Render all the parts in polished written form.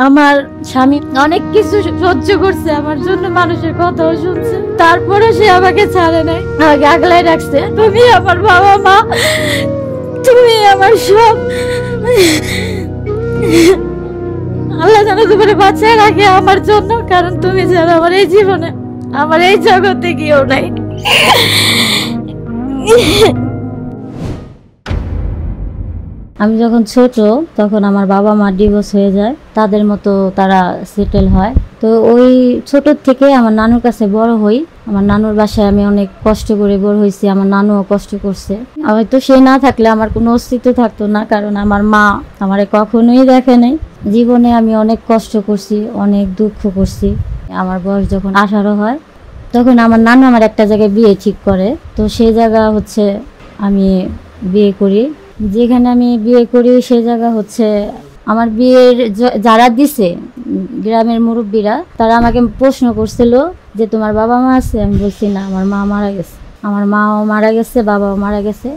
আমার স্বামী অনেক কিছু সহ্য করছে আমার জন্য, মানুষের কথাও শুনছে, তারপরে সে আমাকে ছাড়ে নাই, আমাকে আগলাই রাখছে। তুমি আমার বাবা মা, তুমি আমার সব। আল্লাহ যেন তোমার বাঁচায় রাখে আমার জন্য, কারণ তুমি যেন আমার এই জীবনে, আমার এই জগতে কেউ নাই। আমি যখন ছোট তখন আমার বাবা মা ডিভোর্স হয়ে যায়, তাদের মতো তারা সেটেল হয়। তো ওই ছোট থেকে আমার নানুর কাছে বড় হই। আমার নানুর বাসায় আমি অনেক কষ্ট করে বড় হয়েছি, আমার নানুও কষ্ট করছে। হয়তো সে না থাকলে আমার কোনো অস্তিত্ব থাকতো না, কারণ আমার মা আমারে কখনোই দেখে নাই। জীবনে আমি অনেক কষ্ট করছি, অনেক দুঃখ করছি। আমার বয়স যখন 18 হয় তখন আমার নানু আমার একটা জায়গায় বিয়ে ঠিক করে। তো সেই জায়গা হচ্ছে আমি বিয়ে করি। যেখানে আমি বিয়ে করি সেই জায়গা হচ্ছে আমার বিয়ের যারা দিছে গ্রামের মুরব্বীরা, তারা আমাকে প্রশ্ন করছিল যে তোমার বাবা মা আছে? আমি বলছি না, আমার মা মারা গেছে। আমার মাও মারা গেছে, বাবাও মারা গেছে।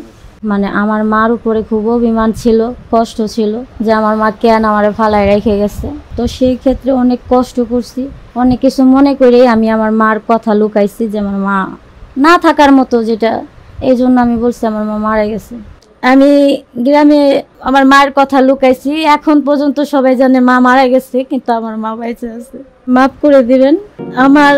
মানে আমার মার উপরে খুব অভিমান ছিল, কষ্ট ছিল যে আমার মা কেন আমারে ফালায় রেখে গেছে। তো সেই ক্ষেত্রে অনেক কষ্ট করছি, অনেক কিছু মনে করে আমি আমার মার কথা লুকাইছি যে আমার মা না থাকার মতো, যেটা এই জন্য আমি বলছি আমার মা মারা গেছে। আমি গ্রামে আমার মার কথা লুকাইছি, এখন পর্যন্ত সবাই জানে মা মারা গেছে, কিন্তু আমার মা বেঁচে আছে। মাফ করে দিবেন। আমার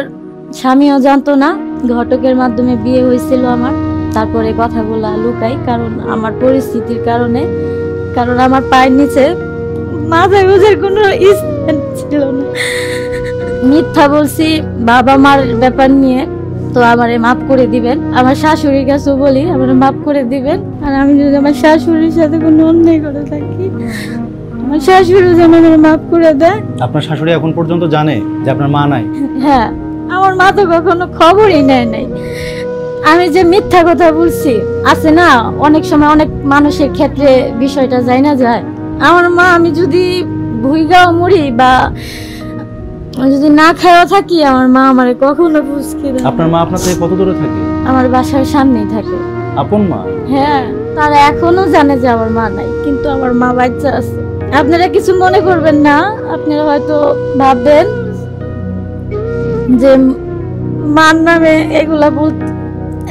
স্বামীও জানতো না, ঘটকের মাধ্যমে বিয়ে হয়েছিল আমার। তারপরে কথাগুলা লুকাই কারণ আমার পরিস্থিতির কারণে, কারণ আমার পায়ের নিচে মাথায় বোঝার কোনো স্থান ছিল না। মিথ্যা বলছি বাবা মার ব্যাপার নিয়ে, তো আমারে মাফ করে দিবেন। আমার শাশুড়ির কাছেও বলি আমারে মাফ করে দিবেন। আর আমি যদি আমার শাশুড়ির সাথে কোনো অন্যায় করে থাকি, আমার শাশুড়ি যেন আমারে মাফ করে দেয়। আপনার শাশুড়ি এখন পর্যন্ত জানে যে আপনার মা নাই? হ্যাঁ, আমার মা তো কখনো খবরই নেয় নাই। আমি যে মিথ্যা কথা বলছি আছে না, অনেক সময় অনেক মানুষের ক্ষেত্রে বিষয়টা যায় না যায়। আমার মা, আমি যদি ভুইগাও মরি বা যদি না খাওয়া থাকি, আমার মা আমারে কখনো বুঝকে দেয়। আপনার মা আপনার থেকে কত দূরে থাকে? আমার বাসার সামনেই থাকে। আপন মা? হ্যাঁ, তারা এখনো জানে যে আমার মা নাই, কিন্তু আমার মা বাচ্চা আছে। আপনারা কিছু মনে করবেন না, আপনারা হয়তো ভাববেন যে মার নামে এগুলা বলতে,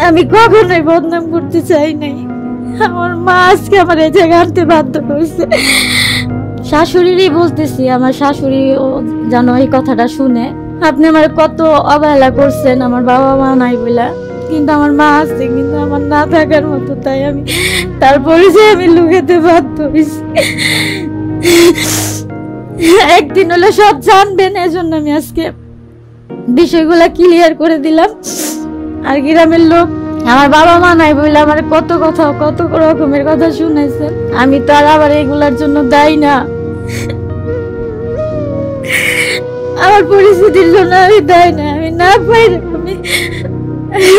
আমি কখনোই বদনাম করতে চাই নাই। আমার মা আজকে আমার এই জায়গায় আনতে বাধ্য করেছে। শাশুড়িরই বলতেছি, আমার শাশুড়ি যেন এই কথাটা শুনে। আপনি আমার কত অবহেলা করছেন আমার বাবা মা নাই বলে, কিন্তু আমার মা আছে, কিন্তু আমার না থাকার মতো, তাই আমি তারপরে যে আমি লুকাতে বাধ্য হয়েছি। একদিন হলে সব জানবেন, এজন্য আমি আজকে বিষয়গুলা ক্লিয়ার করে দিলাম। আর গ্রামের লোক আমার বাবা মা নাই বলে আমার কত কথা, কত রকমের কথা শুনেছে। আমি তো আর আবার এগুলার জন্য দায়ী না, আমার পরিস্থিতির জন্য আমি দায়ী না। আমি না পারি,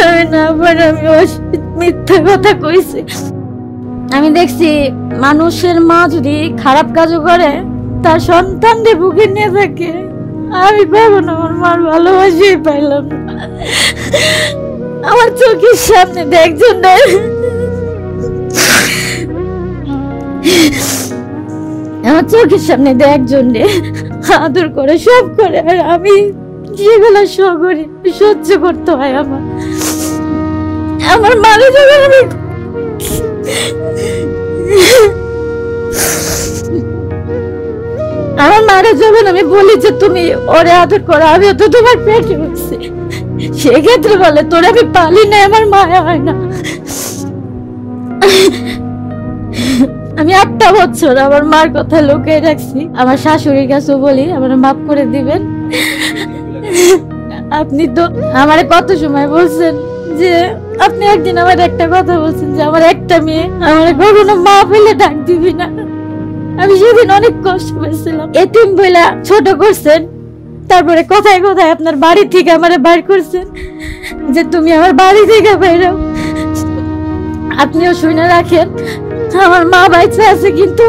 আমি না পারি, আমি মিথ্যা কথা কইছি। আমি দেখছি মানুষের মা যদি খারাপ কাজও করে, তার সন্তানদের বুকে নিয়ে থাকে। আমি পাবো না, আমার মার ভালোবাসাই পাইলাম না। আমার চোখের সামনে একজন আমার চোখের সামনে একজন আদর করে সব করে, আর আমি যেগুলো করি সহ্য করতে হয় আমার। আমার মারে যখন আমি আমার মারা যখন আমি বলি যে তুমি ওরে আদর করো, আমি তো তোমার পেটে উঠছি, সেক্ষেত্রে বলে তোর আমি পালি না, আমার মায়া হয় না। আমি 8টা বছর আমার মার কথা লুকিয়ে রাখছি। আমার শাশুড়ির কাছেও বলি আমার মাফ করে দিবেন। আপনি তো আমারে কত সময় বলছেন যে, আপনি একদিন আমার একটা কথা বলছেন যে আমার একটা মেয়ে, আমার কখনো মা বলে ডাক দিবি না। আমি সেদিন অনেক কষ্ট পেয়েছিলাম। এতিম বইলা ছোট করছেন, তারপরে কথায় কথায় আপনার বাড়ি থেকে আমারে বাইর করছেন যে তুমি আমার বাড়ি থেকে বাইরাও। আপনিও শুনে রাখেন, আমার মা বাইচে আছে, কিন্তু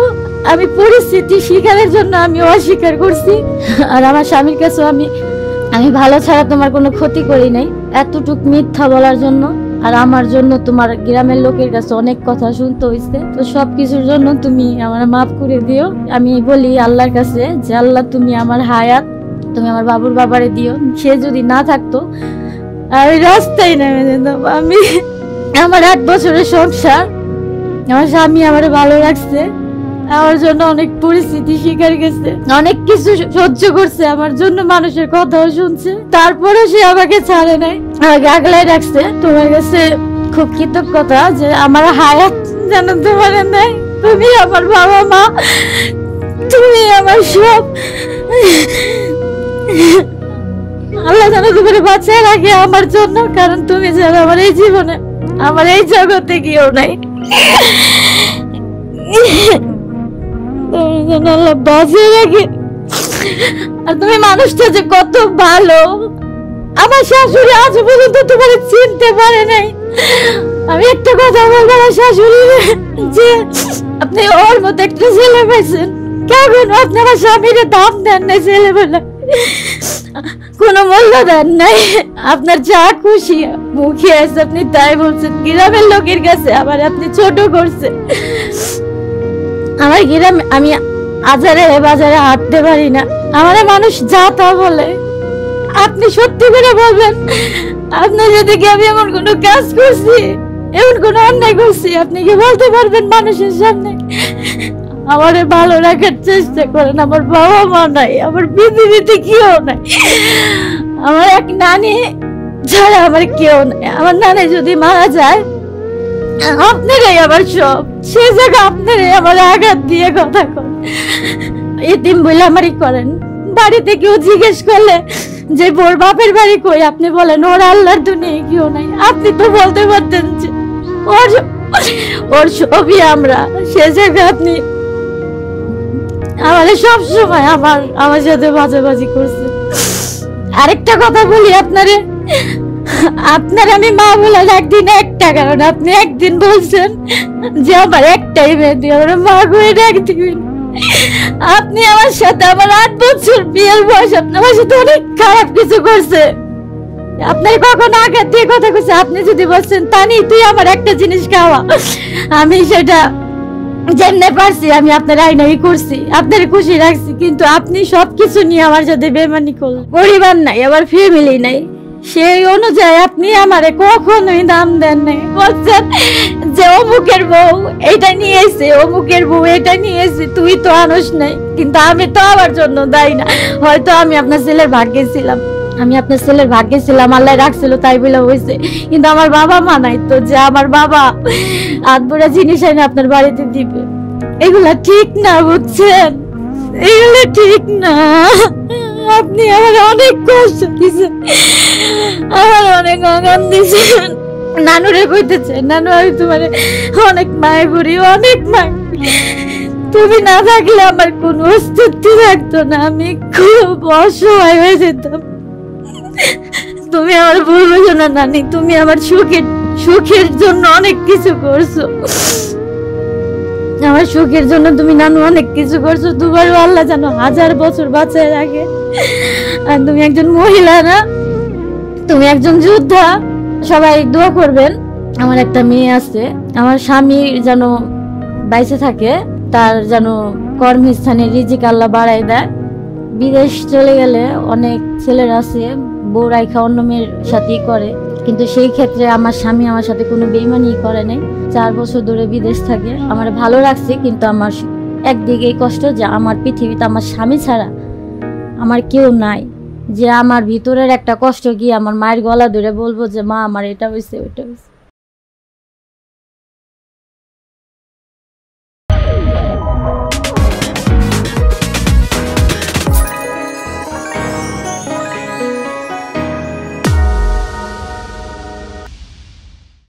আমি পরিস্থিতি শিকারের জন্য আমি অস্বীকার করছি। আর আমার স্বামীর কাছে আমি ভালো ছাড়া তোমার কোনো ক্ষতি করি নাই, এতটুক মিথ্যা বলার জন্য আর আমার জন্য তোমার গ্রামের লোকের কাছে অনেক কথা শুনতে হয়েছে। তো সবকিছুর জন্য তুমি আমার মাফ করে দিও। আমি বলি আল্লাহর কাছে যে আল্লাহ তুমি আমার হায়াত, তুমি আমার বাবুর বাবারে দিও। সে যদি না থাকতো আমি রাস্তায় নেমে যেতাম। আমি আমার 8 বছরের সংসার, আমার স্বামী আমার ভালো রাখছে, আমার জন্য অনেক পরিস্থিতি শিকার গেছে, অনেক কিছু সহ্য করছে আমার জন্য, মানুষের কথাও শুনছে, তারপরে সে আমাকে ছাড়ে নাই, আমাকে আগলায় রাখছে। তোমার কাছে খুব কৃতজ্ঞতা যে আমার হায়াত যেন তোমার নাই। তুমি আমার বাবা মা, তুমি আমার সব। আল্লাহ যেন তোমার বাঁচায় রাখে আমার জন্য, কারণ তুমি যেন আমার এই জীবনে, আমার এই জগতে কেউ নাই। আল্লাহ বাঁচিয়ে রাখে। আর তুমি মানুষটা যে কত ভালো, আমার শাশুড়ি আজ পর্যন্ত তোমার চিনতে পারে নাই। আমি একটা কথা বলবো আমার শাশুড়ি, যে আপনি ওর মতো একটা ছেলে পাইছেন, কেমন আপনি আমার স্বামীর দাম দেন নাই, ছেলে বলে কোনো মূল্য দেন নাই। আপনার যা খুশি মুখে আছে আপনি তাই বলছেন। গ্রামের লোকের কাছে আবার আপনি ছোট করছেন। আমার গ্রামে আমি আজারে বাজারে হাঁটতে পারি না, আমার মানুষ যা তা বলে। আপনি সত্যি করে বলবেন, আপনার যদি কি আমি এমন কোনো কাজ করছি, এমন কোনো অন্যায় করছি, আপনি কি বলতে পারবেন মানুষের সামনে? আমারে ভালো রাখার চেষ্টা করেন। আমার বাবা মা নাই, আমার পৃথিবীতে কেউ নাই, আমার এক নানি ছাড়া আমার কেউ নাই। আমার নানি যদি মারা যায় আপনারাই আমার সব, সে জায়গা আপনারাই আমার আঘাত দিয়ে কথা করেন, এতিম বলে আমারই করেন। বাড়িতে কেউ জিজ্ঞেস করলে যে বোর বাপের বাড়ি কই, আপনি বলেন ওর আল্লাহর দুনিয়ায় কেউ নাই। আপনি তো বলতে পারতেন যে ওর সবই আমরা, সে জায়গা আপনি আমাদের সব সময় আমার সাথে বাজাবাজি করছে। আরেকটা কথা বলি আপনারে, আপনার আমি মা বলার একদিন একটা কারণ, আপনি একদিন বলছেন যে আমার একটাই মেয়ে, দিয়ে আমার মা করে ডাক দিবেন। আপনি আমার সাথে আমার 8 বছর বিয়ের বয়স, আপনি আমার সাথে অনেক খারাপ কিছু করছে, আপনার কখনো আঘাত দিয়ে কথা কইছে। আপনি যদি বলছেন তানি তুই আমার একটা জিনিস খাওয়া, আমি সেটা যেমনে পারছি আমি আপনার আইনাই করছি, আপনার খুশি রাখছি। কিন্তু আপনি সবকিছু নিয়ে আমার সাথে বেমানি করলেন। পরিবার নাই, আমার ফ্যামিলি নাই, সেই অনুযায়ী আপনি আমারে কখনোই দাম দেন নাই। বলছেন যে অমুকের বউ এটা নিয়েছে, অমুকের বউ এটা নিয়েছে, তুই তো আনস নাই। কিন্তু আমি তো আমার জন্য দায়ী না। হয়তো আমি আপনার ছেলের ভাগ্যে ছিলাম, আমি আপনার ছেলের ভাগ্যে ছিলাম, আল্লাহ রাখছিল তাই বলে হয়েছে। কিন্তু আমার বাবা মা নাই, তো যে আমার বাবা আধবুড়া জিনিস এনে আপনার বাড়িতে দিবে, এগুলা ঠিক না, বুঝছেন? এগুলো ঠিক না। আপনি আমার অনেক কষ্ট দিয়েছেন, আমার অনেক অগান দিয়েছেন। নানুরে কইতেছে, নানু আমি তোমার অনেক মায়া করি, অনেক মায়া করি। তুমি না থাকলে আমার কোনো অস্তিত্ব থাকতো না, আমি খুব অসহায় হয়ে যেতাম। তুমি আমার ভুল বুঝো না নানি, তুমি আমার সুখের জন্য অনেক কিছু করছো, আমার সুখের জন্য তুমি নানু অনেক কিছু করছো। তোমারও আল্লাহ জানো 1000 বছর বাঁচায় রাখে। আর তুমি একজন মহিলা না, তুমি একজন যোদ্ধা। সবাই দোয়া করবেন। আমার একটা মেয়ে আছে, আমার স্বামী যেন বাইসে থাকে, তার যেন কর্মস্থানে রিজিক আল্লাহ বাড়ায় দেয়। বিদেশ চলে গেলে অনেক ছেলেরা আছে বউ রাইখা অন্য মেয়ের সাথেই করে, কিন্তু সেই ক্ষেত্রে আমার স্বামী আমার সাথে কোনো বেইমানি করে নাই। 4 বছর ধরে বিদেশ থাকে, আমার ভালো লাগছে। কিন্তু আমার একদিকে এই কষ্ট যে আমার পৃথিবীতে আমার স্বামী ছাড়া আমার কেউ নাই, যে আমার ভিতরের একটা কষ্ট গিয়ে আমার মায়ের গলা ধরে বলবো যে মা আমার এটা হয়েছে ওইটা হয়েছে।